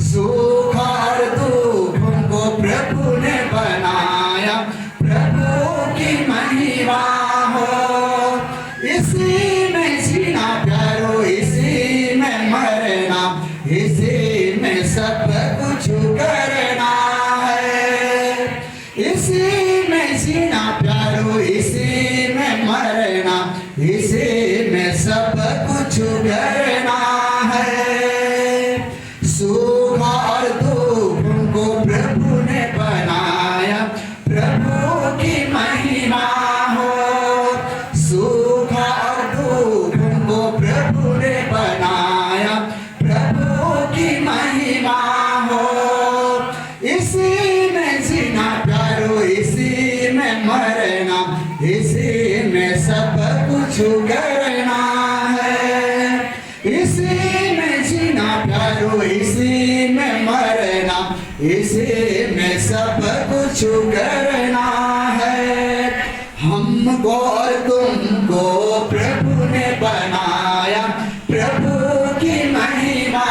सुख और दुख को प्रभु ने बनाया, प्रभु की महिमा हो। इसी में जीना प्यारो, इसी में मरना, इसी में सब कुछ करना है। इसी में जीना प्यारो, इसी में मरना, इसी में सब कुछ करना है। सुख और दुख को प्रभु ने बनाया, प्रभु की महिमा हो। सुख और दुख को प्रभु ने बनाया, प्रभु की महिमा हो। इसी में जीना प्यारो, इसी में मरना, इसी में सब कुछ करना है। इसी में जीना प्यारो, इसी में मरना, इसी में सब कुछ करना है। हमको और तुमको प्रभु ने बनाया, प्रभु की महिमा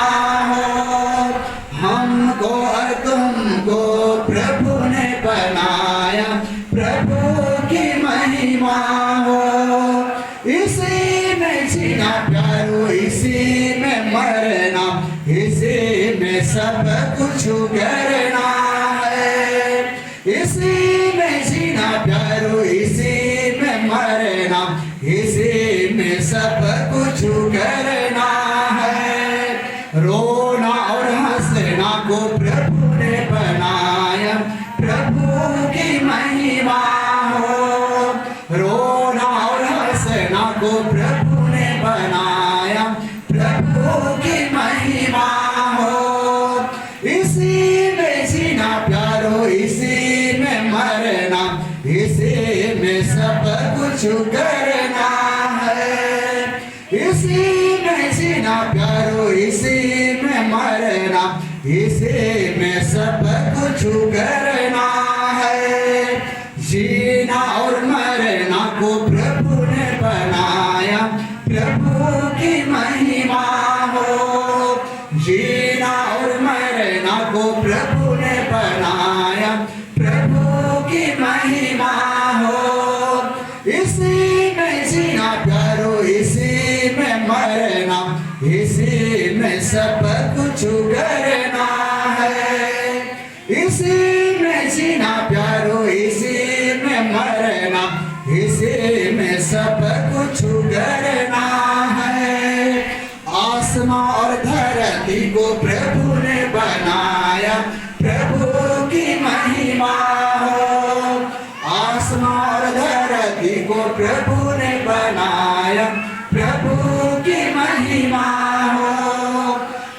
हो। हमको और तुमको प्रभु ने बनाया, प्रभु की महिमा हो। इसी में जीना प्यारो, इसी में मरना, इसी में सब कुछ करना है। इसी में जीना प्यारो, इसी में मरना, इसी में सब कुछ करना है। रोना और हंसना को प्रभु ने बनाया, प्रभु की महिमा हो। रोना और हंसना को प्रभु ने बनाया, प्रभु की महिमा हो। इसी में जीना प्यारो, इसी में मरना, इसी में सब कुछ करना है। इसी में जीना प्यारो, इसी में मरना, इसी में सब कुछ करना है। जीना और मरना को प्रभु ने बनाया, प्रभु की महिमा हो। जीना और मरना को प्रभु ने बनाया, प्रभु की महिमा हो। इसी में जीना प्यारो, इसी में मरना, इसी में सब कुछ करना है। इसी में जीना प्यारो, इसी में मरना, इसी में सब कुछ करना है। आसमां और धरती को प्रभु ने बनाया, प्रभु की महिमा हो। आसमां और धरती को प्रभु ने बनाया, प्रभु की महिमा हो।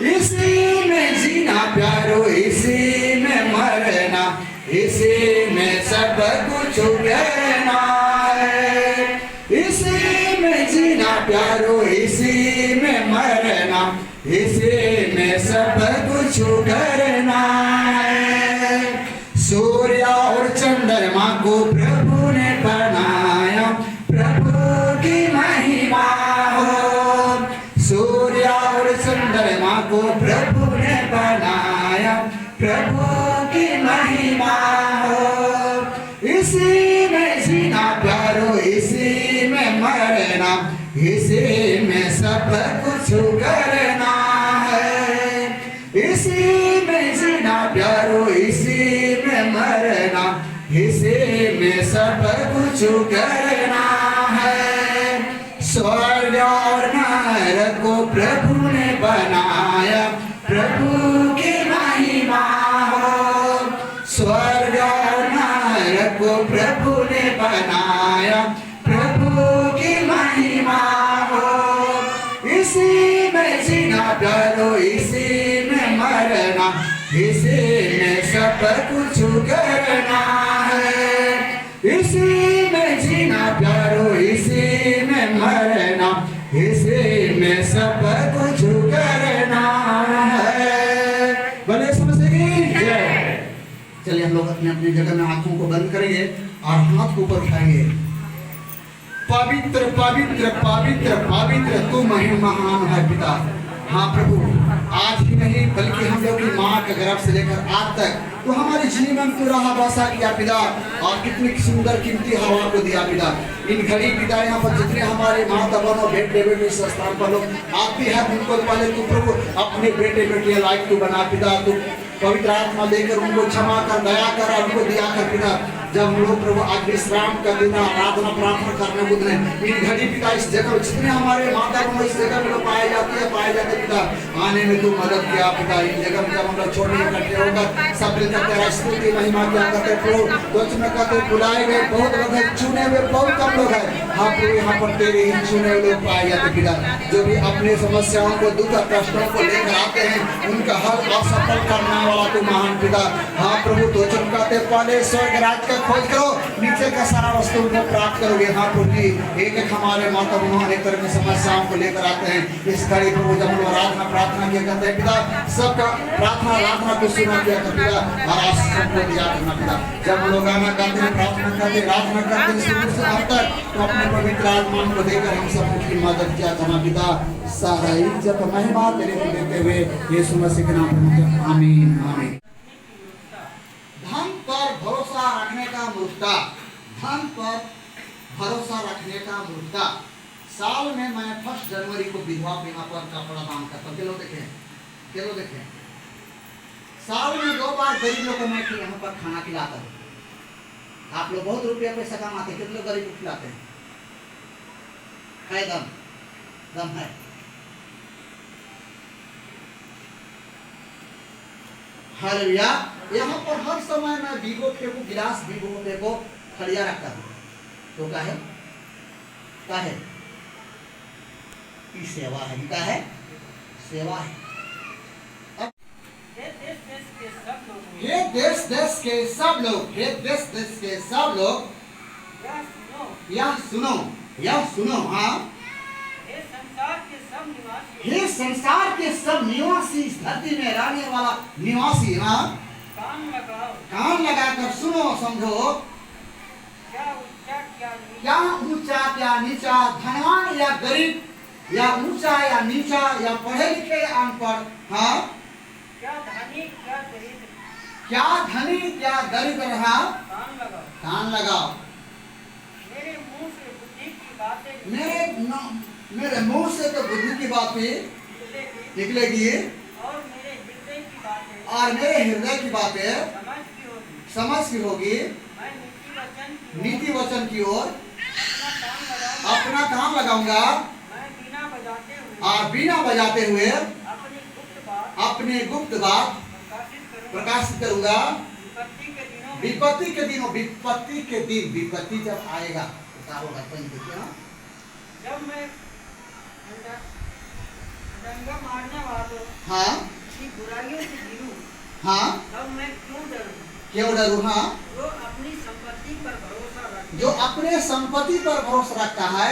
इसी में जीना प्यारो, इसी में मरना, इसी में सब कुछ करना है। इसी में जीना प्यारो, इसी में मरना, इसी में सब कुछ करना है। सूर्य और चंद्रमा को प्रभु ने बनाया, प्रभु की महिमा हो। सूर्य और चंद्रमा को प्रभु ने बनाया, प्रभु की महिमा हो। इसी में जीना प्यारो, इसी में मरना, इसी में सब कुछ करना है। इसी में जीना प्यारो, इसी में मरना, इसी में सब कुछ करना है। स्वर्ग और नरक को प्रभु ने बनाया, प्रभु की महिमा हो। स्वर्ग और नरक को प्रभु ने बनाया, प्रभु की महिमा हो। इसी में जीना प्यारो, इसी में मरना, इसी में सब कुछ करना है। इसी में जीना प्यारो, इसी में मरना, इसी में सब कुछ करना है। बोले समझेगी? चलिए हम लोग अपने अपनी जगह में आंखों को बंद करेंगे और हाथ को ऊपर उठाएंगे। पवित्र पवित्र पवित्र पवित्र तू महान है पिता। हाँ प्रभु, आज ही नहीं बल्कि हम लोग की गर्भ से लेकर आज तक तो हमारे जीवन को रहा बसा किया पिता, और कितनी सुंदर कीमती हवा को दिया पिता। इन घड़ी पिता यहाँ पर जितने हमारे माता बहन और बेटे बेटे इस स्थान पर लोग आते हैं, उनको पहले तू प्रभु अपने बेटे बेटियां लायक तू बना पिता। तू पवित्र आत्मा देकर उनको क्षमा कर, दया कर, उनको दिया कर पिता। जब हम लोग प्रभु आज विश्राम कर देना, आराधना प्रार्थना करने बुद्धने इन घड़ी पिता इस जगह जितने हमारे माता बहन इस जगह में लोग पाए जाते पिता, आने में तू मदद किया पिता। इन जगह में जब हम लोग छोड़ने इकट्ठे होकर सब मिलकर तेरा स्तुति महिमा क्या करते प्रभु, कुछ में कहते बुलाए गए बहुत लोग हैं, चुने हुए बहुत कम लोग हैं। हाँ प्रभु यहाँ पर तेरे ही चुने हुए लोग पाए जाते पिता, जो भी अपने समस्याओं को दुख और कष्टों को लेकर आते हैं, उनका हल असफल करने वाला तू महान पिता। हाँ प्रभु तो चमकाते पहले स्वर्ग राज का खोज करो, नीचे का सारा वस्तु को प्राप्त करोगे। हाँ प्रभु जी एक एक हमारे माता बहनों अनेक तरह की समस्याओं को लेकर आते हैं। इस घड़ी प्रभु जब हम आराधना प्रार्थना किया करते हैं पिता, सबका प्रार्थना आराधना को सुना किया करते पिता, और आशीष को दिया करना पिता। जब हम लोग गाना गाते हैं, प्रार्थना करते, आराधना करते हैं शुरू से अंत तक, तो अपने पवित्र आत्मा को देकर हम सब की मदद किया करना पिता। सारा इज्जत महिमा तेरे को देते हुए यीशु मसीह के नाम में आमीन आमीन। धन पर भरोसा रखने का मूर्खता, धन पर भरोसा रखने का मूर्खता। साल में मैं 1 जनवरी को विधवा बिना पर कपड़ा दान करता हूँ। के लोग देखे साल में 2 बार गरीब लोगों को मैं यहाँ पर खाना खिलाता हूँ। आप लोग बहुत रुपया पैसा कमाते हैं, कितने लोग गरीब को खिलाते हैं? है दम है। हालेलुया। यहाँ पर हर समय मैं भिगो फेंकू गिलास भिगो फेंको खड़िया रखता हूँ। तो क्या है? ये सेवा है, क्या है? सेवा है। हे देश देश के सब लोग यह सुनो हाँ। हे संसार के सब निवासी, इस धरती में रहने वाला निवासी हाँ, कान लगाकर सुनो समझो। क्या ऊंचा क्या नीचा, धनवान या गरीब, या ऊंचा या नीचा, या पढ़े लिखे या अनपढ़ हाँ, क्या धनी क्या दरिद्र हाँ, कान लगाओ। मेरे मुंह से तो बुद्धि की बातें निकलेगी, और मेरे हृदय की बातें समझ की होगी। नीति वचन की ओर अपना काम लगाऊंगा, और बीना बजाते हुए अपने गुप्त बात प्रकाशित करूंगा। विपत्ति के दिन विपत्ति जब आएगा तो क्या होगा? जब मैं डंगा मारने वालों हाँ की बुराइयों से गिरूं, हाँ तब मैं क्यों डरूं हाँ। जो अपनी संपत्ति पर भरोसा रखता है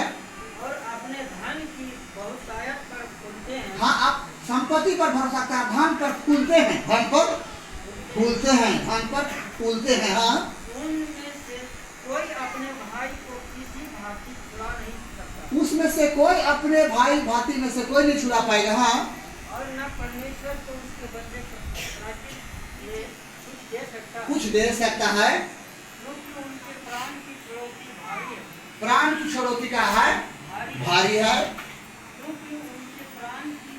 और अपने धन की बहुतायत पर खुलते हैं। हाँ, आप संपत्ति पर भरोसा रखता है, धन पर खुलते हैं, धन पर खुलते हैं हाँ। उनमें से कोई अपने भाई को किसी भांति छुड़ा नहीं सकता। उसमें से कोई अपने भाई भाती में से कोई नहीं छुड़ा पाएगा हाँ। और न परमेश्वर को उसके बदले कुछ दे सकता है, क्योंकि उनके प्राण की छुड़ौती भारी है। प्राण की छुड़ौती का है भारी है, क्योंकि उनके प्राण की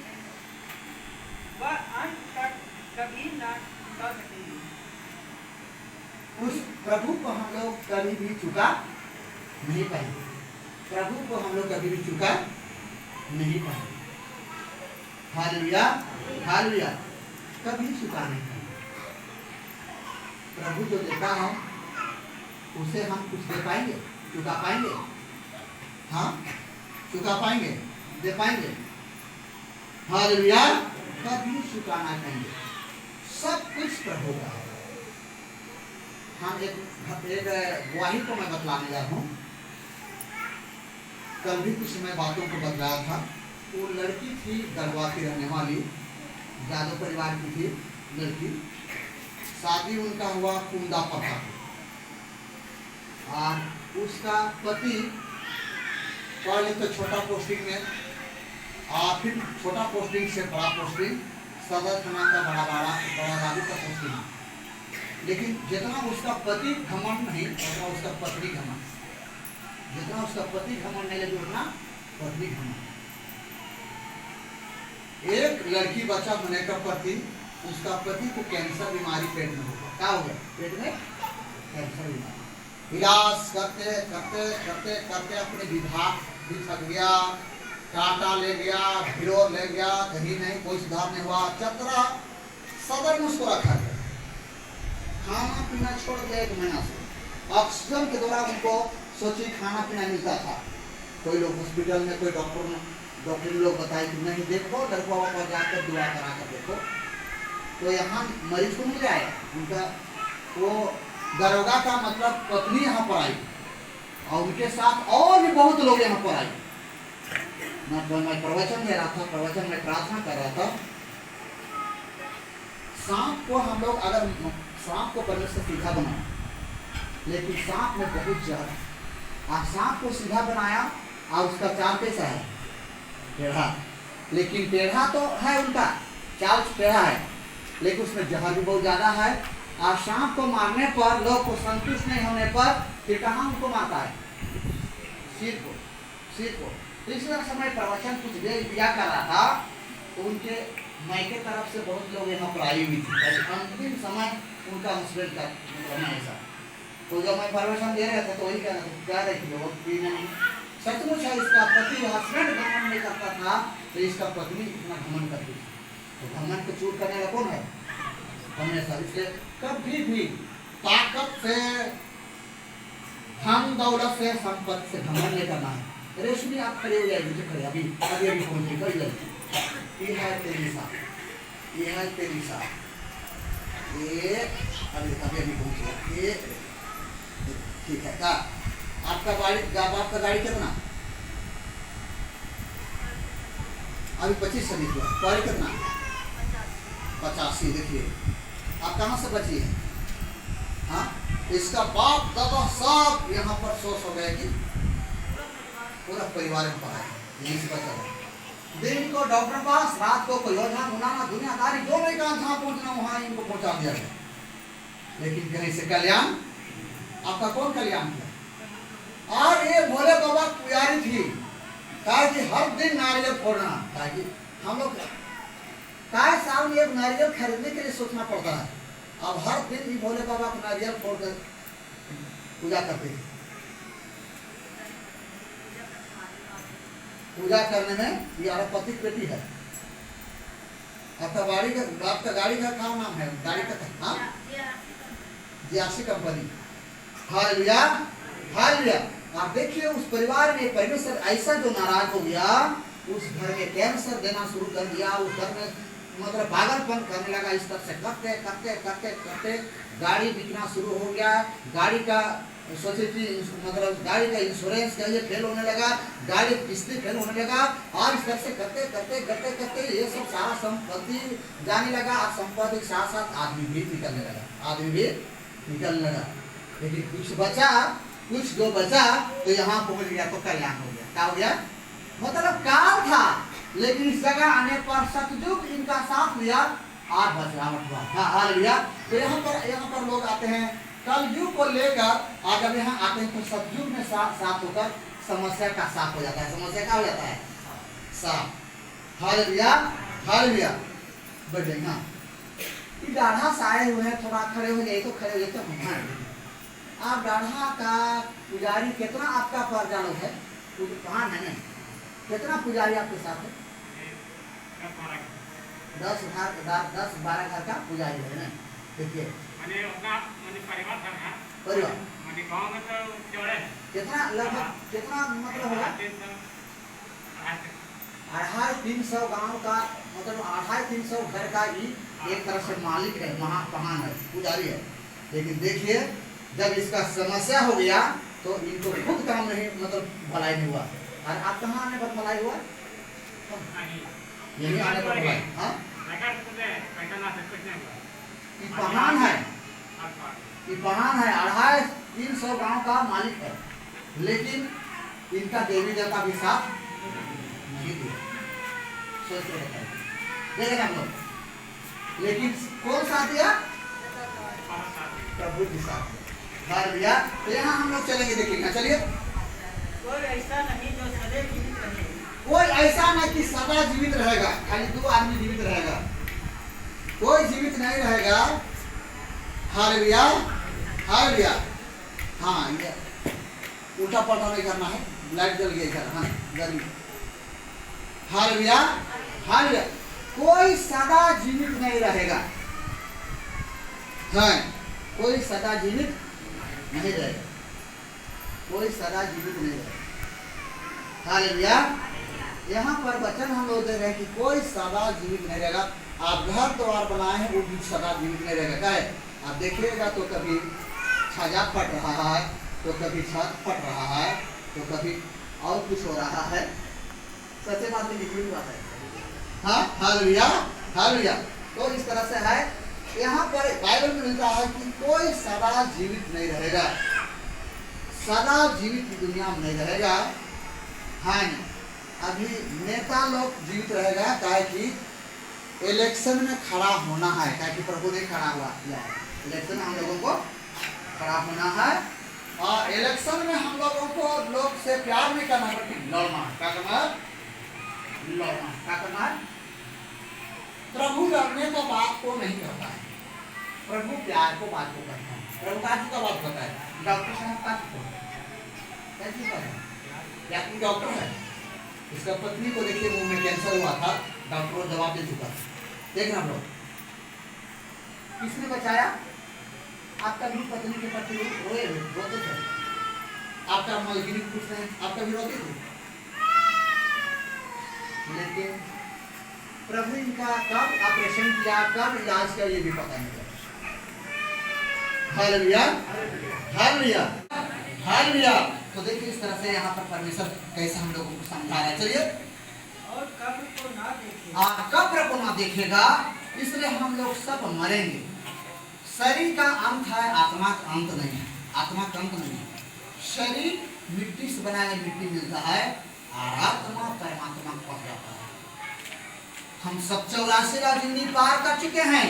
वह अंत तक कभी ना चुका सकेंगे। उस प्रभु को हम लोग कभी भी चुका नहीं पाएंगे। प्रभु को हम लोग कभी भी चुका नहीं पाएंगे। हालेलुया हालेलुया, कभी चुका नहीं पाएंगे। प्रभु जो देता है उसे हम कुछ दे पाएंगे, चुका पाएंगे हाँ, चुका पाएंगे, दे पाएंगे। हालेलुया, कभी चुका नहीं पाएंगे। सब कुछ प्रभु का है। हम एक गवाही को मैं बतलाने जा रहा हूँ। कल भी कुछ मैं बातों को बतलाया था। वो लड़की थी गर्भवती रहने वाली, यादव परिवार की थी लड़की। शादी उनका हुआ कुंदा पता, और उसका पति पहले तो छोटा पोस्टिंग में, और फिर छोटा पोस्टिंग से बड़ा पोस्टिंग, सदर थाना का बड़ा दारू लेकिन जितना उसका पति घमंड नहीं उतना उसका पत्नी घमंड, जितना उसका पति घमंड नहीं लेकिन उतना पत्नी घमंड। एक लड़की बच्चा होने का पति, उसका पति को कैंसर बीमारी पेट में होगा, क्या हो गया पेट में कैंसर बीमारी। इलाज करते करते करते करते अपने विभाग भी थक गया, कांटा ले गया, भिड़ोर ले गया, कहीं नहीं कोई सुधार नहीं हुआ, चतरा सदर में उसको रखा गया, खाना पीना छोड़ दिया 1 महीना से। ऑक्सीजन के द्वारा उनको सोचिए खाना पीना मिलता था। कोई लोग हॉस्पिटल में कोई डॉक्टर लोग बताए कि नहीं देखो लड़का पर जाकर दुआ करा कर देखो, तो यहाँ मरीज को मिल जाएगा उनका। वो दरोगा का मतलब पत्नी यहाँ पर आई और उनके साथ और भी बहुत लोग यहाँ पर आए। मैं प्रवचन दे रहा था, प्रवचन में प्रार्थना कर रहा था। सांप को हम लोग अगर सांप को परमेश्वर सीधा बनाया, लेकिन सांप में बहुत जहर है। आप सांप को सीधा बनाया और उसका चाल कैसा है टेढ़ा, लेकिन टेढ़ा तो है उनका चाल टेढ़ा है, लेकिन उसमें जहर भी बहुत ज्यादा है। और सांप को मारने पर लोग को संतुष्ट नहीं होने पर फिर कहाँ उनको मारता है, सिर को, सिर को। तो इस समय प्रवचन कुछ देर दिया कर रहा था, तो उनके मायके तरफ से बहुत लोग यहाँ पर आई हुई थी। अंतिम समय उनका हस्बैंड का मतलब ऐसा, तो जब मैं प्रवचन दे रहे थे तो वही कह रहे थे लोग कि नहीं सचमुच है, इसका पति हस्बैंड घमंड नहीं करता था तो इसका पत्नी इतना घमंड करती थी। तो घमंड को चूर करने का कौन है, हमेशा। इसलिए कभी भी ताकत से, धन दौलत से, संपत्ति से घमंड नहीं करना है। रेशमी आप खड़े हो जाएगी, खड़े अभी अभी अभी पहुंचे कर जाएगी। ये है तेरी साथ, ये है तेरी साथ, ये अभी अभी अभी पहुंचे ये ठीक है। का आपका गाड़ी कितना अभी 25 से निकला, गाड़ी कितना 85। देखिए आप कहाँ से बची है, हाँ इसका बाप दादा सब यहाँ पर सोच हो गया कि पूरा परिवार में पढ़ा है, यहीं से बचा है। दिन को डॉक्टर पास, रात को कोई योजना मुनाना दुनियादारी जो नहीं कहा जहाँ पहुँचना वहाँ इनको पहुँचा दिया गया। लेकिन कहीं से कल्याण, आपका कौन कल्याण किया। और ये भोले बाबा पुजारी थी, कहा कि हर दिन नारियल फोड़ना, कहा कि हम लोग काय साल में एक नारियल खरीदने के लिए सोचना पड़ता है। अब हर दिन भी भोले बाबा को नारियल फोड़कर पूजा करते थे। पूजा करने में ये पति बेटी है। आपका गाड़ी का, आपका गाड़ी का क्या नाम है, गाड़ी का हाँ जियासी कंपनी। Hallelujah hallelujah. आप देखिए उस परिवार में परमेश्वर ऐसा जो नाराज हो गया, उस घर में कैंसर देना शुरू कर दिया, उस घर में मतलब पागलपन करने लगा। इस तरह से करते करते करते करते गाड़ी बिकना शुरू हो गया। गाड़ी का सोसाइटी मतलब गाड़ी का इंश्योरेंस का ये फेल होने लगा, गाड़ी किस्ती फेल होने लगा। और इस तरह से करते करते करते करते ये सब सारा संपत्ति जाने लगा। और संपत्ति के साथ साथ आदमी भी निकलने लगा, आदमी भी निकलने लगा। लेकिन कुछ बचा, कुछ जो बचा तो यहाँ पहुँच गया तो कल्याण हो गया। क्या हो गया, मतलब काल था, लेकिन इस जगह आने पर सतयुग इनका साथ लिया और बचावट हुआ। हाँ हालेलुया। तो यहाँ पर लोग आते हैं कलयुग को लेकर, आज जब यहाँ आते हैं तो सतयुग में साथ होकर समस्या का साफ हो जाता है। समस्या क्या हो जाता है, साफ। Hallelujah hallelujah. बढ़ेगा दाढ़ा से आए हुए हैं, थोड़ा खड़े हो जाए तो खड़े हो जाए तो हम आप दाढ़ा का पुजारी कितना आपका परिचालक है, कहाँ है, कितना पुजारी आपके साथ है, 10-12 घर का पुजारी है ना। देखिए परिवार कितना लगभग कितना मतलब होगा 250-300 गांव का, मतलब 250-300 घर का ही एक तरह से मालिक है, महाप्रधान है, पुजारी है। लेकिन देखिए जब इसका समस्या हो गया तो इनको खुद काम नहीं, मतलब भलाई नहीं हुआ। और आप कहाँ आने पर भलाई हुआ, यही आने पर भलाई। हाँ पहान है, पहान है, 250-300 गांव का मालिक है, लेकिन इनका देवी देवता भी साथ नहीं दिया। सोच के बताइए, देखें हम लोग। लेकिन कौन साथ दिया, प्रभु के साथ। हालेलुया। तो यहाँ हम लोग चलेंगे, देखिएगा, चलिए। कोई ऐसा नहीं जो सदैव जीवित रहे। कोई ऐसा नहीं कि सदा जीवित रहेगा, खाली 2 आदमी जीवित रहेगा, कोई जीवित नहीं रहेगा। Hallelujah, hallelujah. हाँ, ये उल्टा पलटा नहीं करना है, लाइट जल गई इधर, हाँ गर्मी। Hallelujah, hallelujah. कोई सदा जीवित नहीं रहेगा, हाँ, कोई सदा जीवित नहीं रहेगा, कोई सदा जीवित नहीं रहेगा। हालेलुया। यहाँ पर वचन हम लोग दे रहे हैं कि कोई सदा जीवित नहीं रहेगा। आप घर द्वार बनाए हैं, वो भी सदा जीवित नहीं रहेगा। क्या है, आप देखिएगा तो कभी छज्जा फट रहा है, तो कभी छत फट रहा है, तो कभी और कुछ हो रहा है। सच्चे बात में लिखी हुई बात है। हाँ, हालेलुया, हालेलुया। तो इस तरह से है, यहाँ पर बाइबल में मिलता है कि कोई सदा जीवित नहीं रहेगा, सदा जीवित दुनिया में नहीं रहेगा। हाँ, अभी नेता लोग जीवित रहेगा, क्या कि इलेक्शन में खड़ा होना है, क्या कि प्रभु ने खड़ा हुआ किया है। इलेक्शन में हम लोगों को खड़ा होना है, और इलेक्शन में हम लोगों को लोग से प्यार नहीं करना, बल्कि लड़ना। क्या करना है? लड़ना। क्या करना है? प्रभु लड़ने का बात को नहीं करता है, प्रभु प्यार को बात को करता है। प्रभु का बात करता है। डॉक्टर साहब का कैसी बात है? या डॉक्टर है, उसका पत्नी को देखिए मुंह में कैंसर हुआ था, डॉक्टर जवाब दे चुका। देखना हम लोग, किसने बचाया? आपका भी पत्नी के प्रति रोते थे, आपका मालकिनी पूछ रहे हैं, आपका भी रोते थे, लेकिन प्रभु इनका कब ऑपरेशन किया, कब इलाज किया, ये भी पता नहीं। Hallelujah, hallelujah, hallelujah. तो देखिए इस तरह से यहाँ पर परमेश्वर कैसे हम लोगों को समझा रहा है। चलिए, और कब्र को ना देखे। कब्र को ना देखेगा, इसलिए हम लोग सब मरेंगे। शरीर का अंत है, आत्मा का अंत नहीं है, आत्मा का अंत नहीं है। शरीर मिट्टी से बनाया मिट्टी मिलता है, और आत्मा परमात्मा को पा जाता है। हम सब 84 जिंदगी पार कर चुके हैं,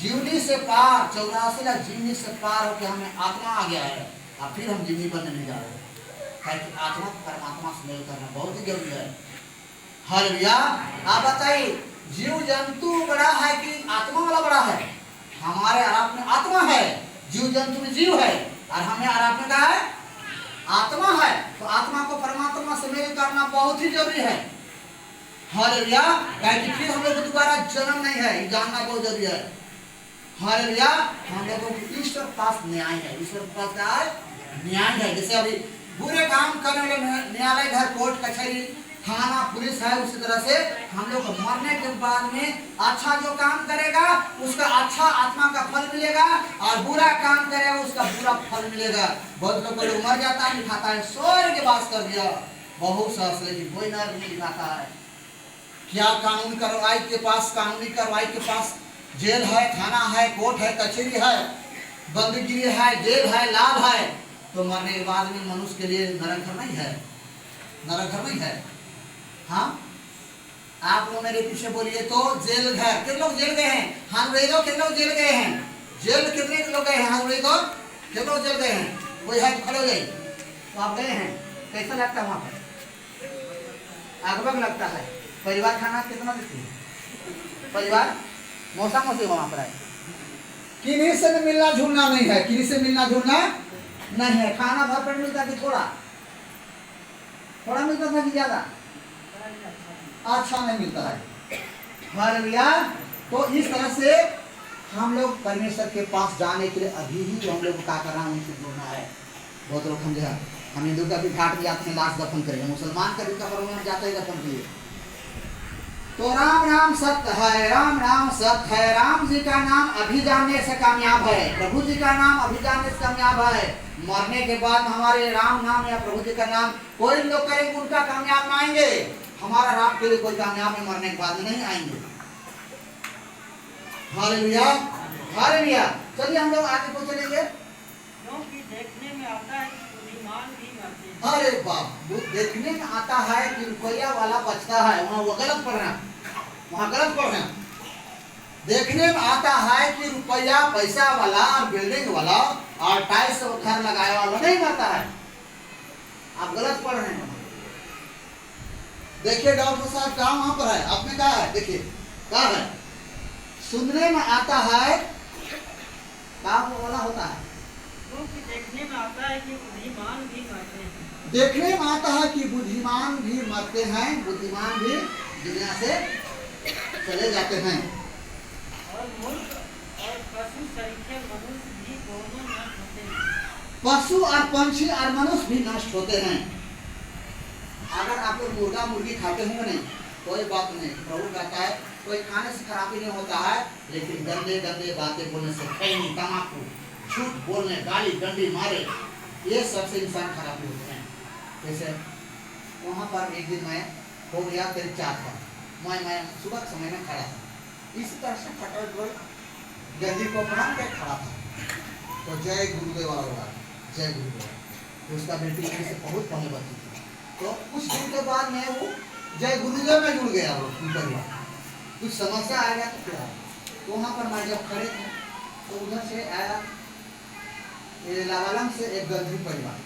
जीवनी से पार, 84 जिंदगी से पार होकर हमें आत्मा आ गया है, और फिर हम जिंदगी बनने नहीं जा रहे हैं। क्योंकि आत्मा परमात्मा से मेल करना बहुत ही जरूरी है। हालेलुया। आप बताइए, जीव जंतु बड़ा है कि आत्मा वाला बड़ा है? हमारे आराप में आत्मा है, जीव जंतु में जीव है, और हमें आराप में क्या है? आत्मा है। तो आत्मा को परमात्मा से मेल करना बहुत ही जरूरी है। हालेलुया। क्योंकि फिर हम लोग को दोबारा जन्म नहीं है, ये जानना बहुत जरूरी है। हालेलुया। हम लोगों को ईश्वर पास न्याय है, ईश्वर के पास क्या है? न्याय है। जैसे अभी बुरे काम करने वाले न्यायालय घर, कोर्ट कचहरी, थाना, पुलिस है, उसी तरह से हम लोग मरने के बाद में अच्छा जो काम करेगा उसका अच्छा आत्मा का फल मिलेगा, और बुरा काम करेगा उसका बुरा फल मिलेगा। बहुत लोग मर जाता है, लिखाता है स्वर्ग के वास कर दिया, बहुत सहस, लेकिन कोई नर्क नहीं लिखाता है। क्या कानून कार्रवाई के पास, कानूनी कार्रवाई के पास जेल है, थाना है, कोर्ट है, कचहरी है, बंदगिरी है, जेल है, लाल है, तो मरने के बाद में मनुष्य के लिए नरक घर नहीं है, नरक घर नहीं है। हाँ, आप लोग मेरे पीछे बोलिए तो जेल घर, कितने लोग जेल गए हैं? हाथ उठाइए तो कितने लोग जेल गए हैं? जेल कितने लोग गए हैं? हाथ उठाइए तो कितने लोग जेल गए हैं? कोई है तो खड़े हो जाइए। तो आप गए हैं, कैसा लगता है वहाँ पर? आगबग लगता है। परिवार खाना कितना देती है? परिवार मौसा मौसी वहाँ पर है, किन्हीं से मिलना जुलना नहीं है, किन्हीं से मिलना जुलना नहीं है। खाना भर पेट मिलता कि थोड़ा थोड़ा मिलता था कि ज्यादा? अच्छा नहीं मिलता है। हालेलुया। तो इस तरह से हम लोग परमेश्वर के पास जाने के लिए अभी ही हम लोग क्या करना है, उनसे जुड़ना है। बहुत लोग हम जो है, हम हिंदू का भी घाट में जाते हैं, लाश दफन करेंगे, मुसलमान का भी कब्र में जाते हैं दफन किए। तो राम नाम सत्य है, राम नाम सत्य है। राम जी का नाम अभी जानने से कामयाब है, प्रभु जी का नाम अभी जानने से कामयाब है। मरने के बाद हमारे राम नाम या प्रभु जी का नाम कोई लोग करेंगे, उनका कामयाब में आएंगे, हमारा राम के लिए कोई कामयाब में मरने के बाद नहीं आएंगे। Hallelujah, hallelujah. चलिए हम लोग आगे को चलेंगे। क्योंकि देखने में आता है कि बुद्धिमान भी मरते हैं। अरे बाप, वो देखने में आता है कि रुपया वाला बचता है, वहाँ वो गलत पढ़ रहे हैं, वहाँ गलत पढ़ रहे हैं। देखने में आता है कि रुपया पैसा वाला और बिल्डिंग वाला और टाइल्स और घर लगाया वाला नहीं मरता है। आप गलत पढ़ रहे हैं। देखिए डॉक्टर साहब कहाँ वहां पर है, आपने कहा है, देखिए कहा है, सुनने में आता है काम वाला होता है, क्योंकि देखने में आता है कि बुद्धिमान भी मरते हैं। देखने में आता है कि बुद्धिमान भी मरते हैं, बुद्धिमान भी दुनिया से चले जाते हैं। और मूर्ख और पशु सरीखे मनुष्य भी दोनों नष्ट होते हैं। पशु और पंछी और मनुष्य भी नष्ट होते हैं। अगर आप लोग मुर्गा मुर्गी खाते होंगे नहीं, कोई बात नहीं, प्रभु कहता है कोई खाने से खराबी नहीं होता है, लेकिन गंदे गंदे बातें बोलने से, खैनी तम्बाकू झूठ बोलने गाली गंदी मारे, ये सबसे इंसान खराबी होते हैं। जैसे वहाँ पर एक दिन मैं हो गया करीब 4 साल, मैं सुबह के समय में खड़ा था, इसी तरह से खटर गंदी को प्रणाम कर खड़ा था, तो जय गुरुदेव वाला हुआ, जय गुरुदेव, तो उसका बेटी मेरे से बहुत पहले बची थी, तो कुछ दिन के बाद मैं वो जय गुरुदेव में जुड़ गया, वो परिवार कुछ समस्या आ गया तो क्या, तो वहाँ पर मैं जब खड़े थे तो उधर से आया लावालम से एक गंधी परिवार,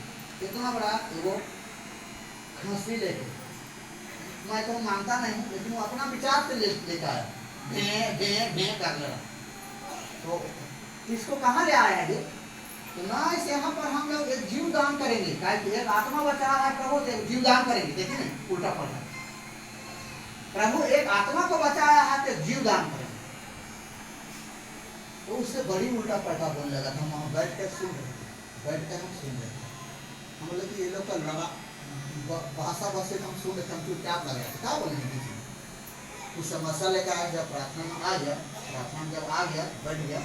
इतना बड़ा वो खांसी लेके, मैं तो मानता नहीं लेकिन वो अपना विचार से लेकर आया, भे कर रहा, तो इसको कहाँ ले आया है, तो ना इस यहाँ पर हम लोग एक जीव दान करेंगे, एक आत्मा बचा रहा है, प्रभु जीव दान करेंगे, देखिए ना उल्टा पड़ रहा है, प्रभु एक आत्मा को बचाया है तो जीव दान करेंगे, तो उससे बड़ी उल्टा पलटा बोलने लगा। हम वहाँ बैठ कर सुन रहे थे, बैठ कर हम सुन रहे थे, हम बोले कि ये लोग का लगा भाषा भाषा हम सुन रहे थे, हम क्या लग रहा था, क्या बोलेंगे किसी कुछ समस्या लेकर आया, जब प्रार्थना में आ गया, प्रार्थना में जब आ गया बैठ गया,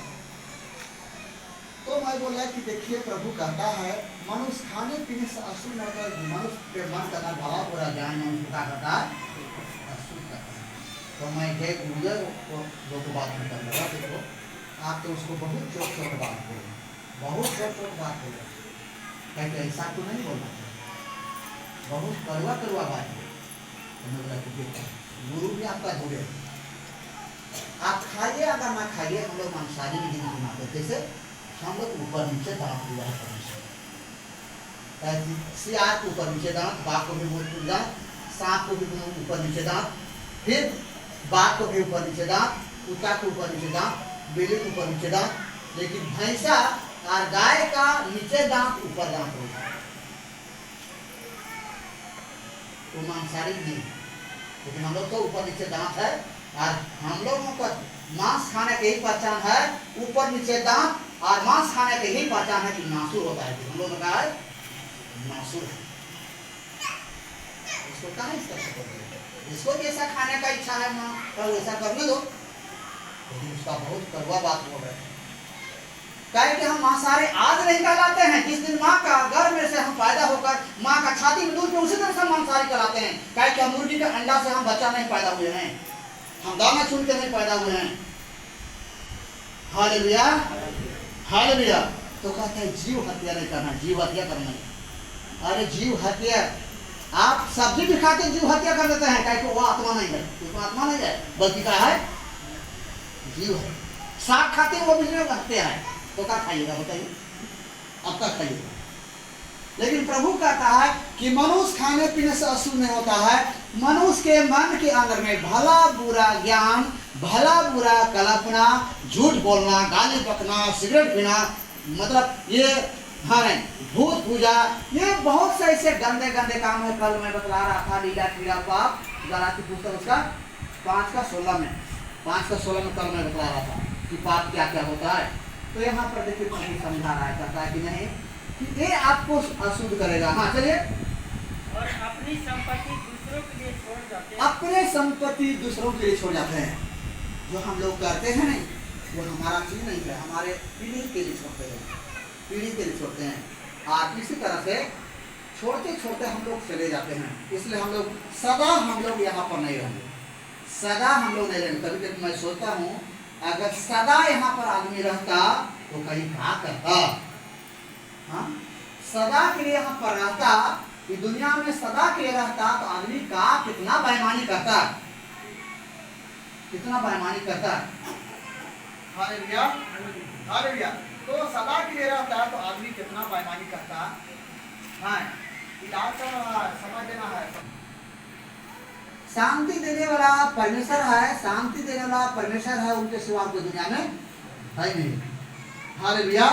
तो मैं बोला कि देखिए प्रभु कहता है मनुष्य खाने पीने से अशुद्ध न कर, मनुष्य के मन करना भला बुरा ज्ञान मनुष्य क्या करता है, अशुद्ध करता है। तो मैं जय गुरुदेव को दो बात में कर लगा, देखो आप तो उसको बहुत चोट चोट बात बोले, बहुत चोट चोट बात बोले, कहते ऐसा तो नहीं बोलना चाहिए, बहुत कड़वा कड़वा बात बोले, गुरु भी आपका जुड़े, आप खाइए अगर ना खाइए, हम लोग मांसाहारी की जिंदगी मानते, जैसे हम लोग ऊपर नीचे दांत विवाह करने, सियार को ऊपर नीचे दांत, बाघ को भी दांत, सांप को भी ऊपर नीचे दांत, फिर बाघ को भी ऊपर नीचे दांत, कुत्ता को ऊपर नीचे दांत, बिल्ली को ऊपर नीचे दांत, लेकिन भैंसा और गाय का नीचे दांत ऊपर दांत होता है, तो मांसाहारी नहीं, लेकिन हम लोग तो ऊपर नीचे दांत है, और हम लोगों का मांस खाने की यही पहचान है, ऊपर नीचे दांत, और मांस खाने की यही पहचान है कि नासुर होता है, हम लोगों ने कहा है नासुर, इसको कहा इस तरह से करते, इसको जैसा खाने का इच्छा है मां तो वैसा करने दो, लेकिन उसका बहुत कड़वा बात बोल रहे हैं, कहे कि हम मांसाहारी आज नहीं कहलाते हैं, जिस दिन माँ का गर्भ में से हम पैदा होकर माँ का छाती में दूध पे उसी तरह से मांसाहारी कहलाते हैं, कहे कि हम मुर्गी के अंडा से हम बच्चा नहीं पैदा हुए हैं, हम दाना चुन के नहीं पैदा हुए हैं, हालेलुया हालेलुया। तो कहते हैं जीव हत्या नहीं करना, जीव हत्या करना, अरे जीव हत्या, आप सब्जी भी खाते जीव हत्या कर देते हैं, कहे वो आत्मा नहीं है, उसमें आत्मा नहीं है, बल्कि क्या है जीव है, साग खाते हैं वो भी हत्या है, तो क्या खाइएगा बताइए, अब तक खाइएगा, लेकिन प्रभु कहता है कि मनुष्य खाने पीने से अशुद्ध नहीं होता है, मनुष्य के मन के अंदर में भला बुरा ज्ञान, भला बुरा कल्पना, झूठ बोलना, गाली बकना, सिगरेट पीना, मतलब ये हाँ भूत पूजा, ये बहुत से ऐसे गंदे गंदे काम है। कल मैं बतला रहा था लीला क्रीड़ा पाप, गलाती पुस्तक उसका 5:16 में, 5:16 में कल मैं बतला रहा था कि पाप क्या क्या होता है। तो यहाँ पर देखिए प्रभु समझा रहा है, कहता है कि नहीं कि ये आपको अशुद्ध करेगा। हाँ चलिए, और अपनी संपत्ति दूसरों के लिए छोड़ जाते हैं, अपने संपत्ति दूसरों के लिए छोड़ जाते हैं, जो हम लोग करते हैं नहीं वो हमारा चीज नहीं है, हमारे पीढ़ी के लिए छोड़ते हैं, पीढ़ी के लिए छोड़ते हैं, और इसी तरह से छोड़ते छोड़ते हम लोग चले जाते हैं। इसलिए हम लोग सदा हम लोग यहाँ पर नहीं रहेंगे, सदा हम लोग नहीं रहेंगे। कभी कभी मैं सोचता हूँ अगर सदा यहाँ पर आदमी रहता तो कहीं क्या करता, हाँ सदा के लिए यहाँ पर रहता, कि दुनिया में सदा के लिए रहता तो आदमी का कितना बेईमानी करता, कितना बेईमानी करता। Hallelujah, hallelujah. तो सदा के लिए रहता है तो आदमी कितना बेईमानी करता है। इलाज कर रहा है, समझ देना है। शांति देने वाला परमेश्वर है, शांति देने वाला परमेश्वर है, उनके सिवा तो दुनिया में है नहीं। हालेलुया।